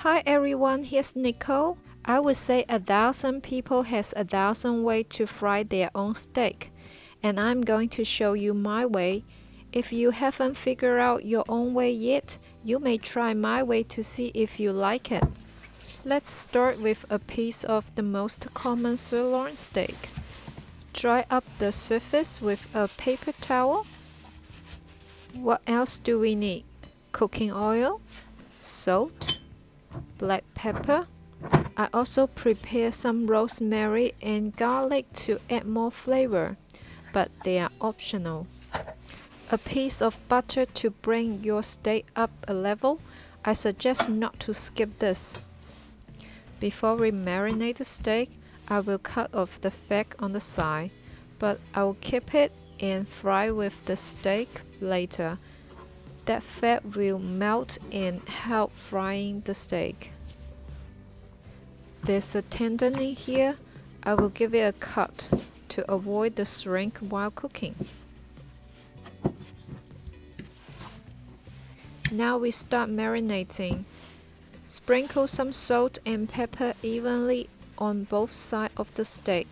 Hi everyone, here's Nicole. I would say 1,000 people has 1,000 ways to fry their own steak, and I'm going to show you my way. If you haven't figured out your own way yet, you may try my way to see if you like it. Let's start with a piece of the most common sirloin steak. Dry up the surface with a paper towel. What else do we need? Cooking oil, salt, black pepper. I also prepare some rosemary and garlic to add more flavor, but they are optional. A piece of butter to bring your steak up a level. I suggest not to skip this. Before we marinate the steak, I will cut off the fat on the side, but I will keep it and fry with the steak later. That fat will melt and help frying the steak. There's a tendon in here. I will give it a cut to avoid the shrink while cooking. Now we start marinating. Sprinkle some salt and pepper evenly on both sides of the steak.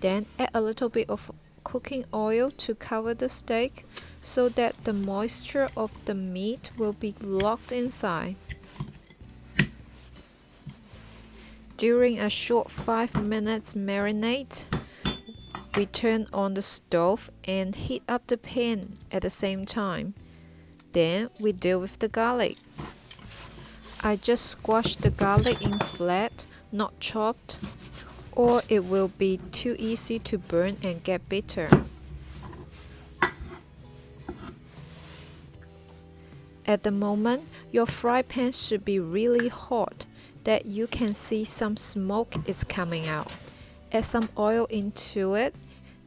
Then add a little bit of cooking oil to cover the steak so that the moisture of the meat will be locked inside. During a short 5 minutes marinade, we turn on the stove and heat up the pan at the same time. Then we deal with the garlic. I just squash the garlic in flat, not chopped, or it will be too easy to burn and get bitter. At the moment, your fry pan should be really hot, that you can see some smoke is coming out. Add some oil into it,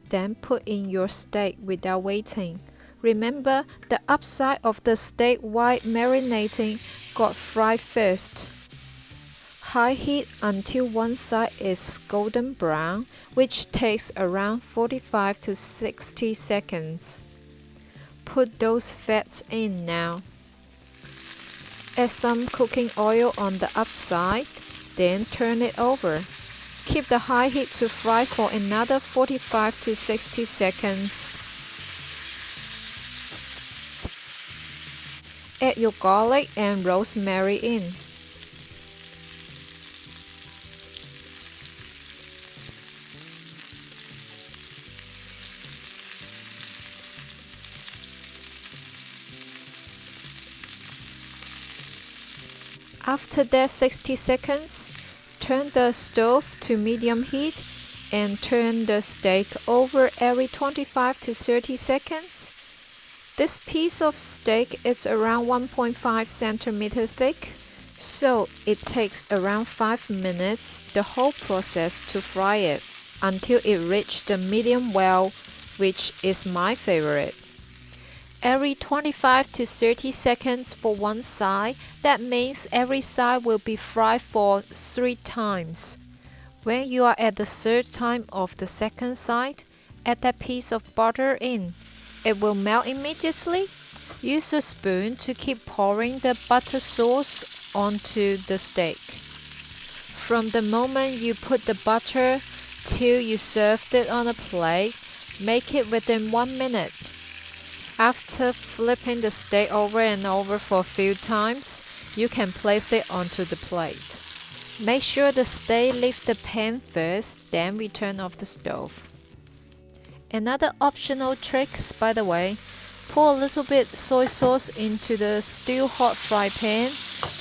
then put in your steak without waiting. Remember, the upside of the steak while marinating got fried first. High heat until one side is golden brown, which takes around 45 to 60 seconds. Put those fats in now. Add some cooking oil on the upside, then turn it over. Keep the high heat to fry for another 45 to 60 seconds. Add your garlic and rosemary in. After that 60 seconds, turn the stove to medium heat and turn the steak over every 25 to 30 seconds. This piece of steak is around 1.5 centimeter thick, so it takes around 5 minutes the whole process to fry it until it reaches the medium well, which is my favorite. Every 25 to 30 seconds for one side, that means every side will be fried for 3 times. When you are at the third time of the second side, add that piece of butter in. It will melt immediately. Use a spoon to keep pouring the butter sauce onto the steak. From the moment you put the butter till you served it on a plate, make it within 1 minute. After flipping the steak over and over for a few times, you can place it onto the plate. Make sure the steak leaves the pan first, then we turn off the stove. Another optional trick, by the way, pour a little bit soy sauce into the still hot fry pan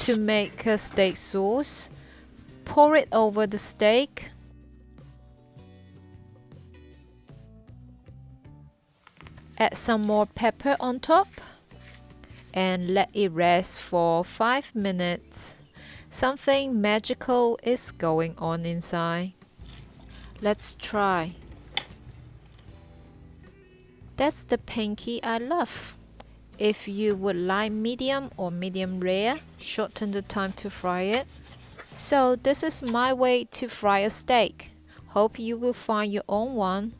to make a steak sauce. Pour it over the steak. Add some more pepper on top and let it rest for 5 minutes. Something magical is going on inside. Let's try. That's the panky I love. If you would like medium or medium rare, shorten the time to fry it. So this is my way to fry a steak. Hope you will find your own one.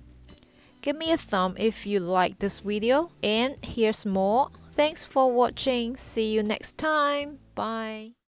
Give me a thumb if you like this video, and here's more. Thanks for watching. See you next time. Bye.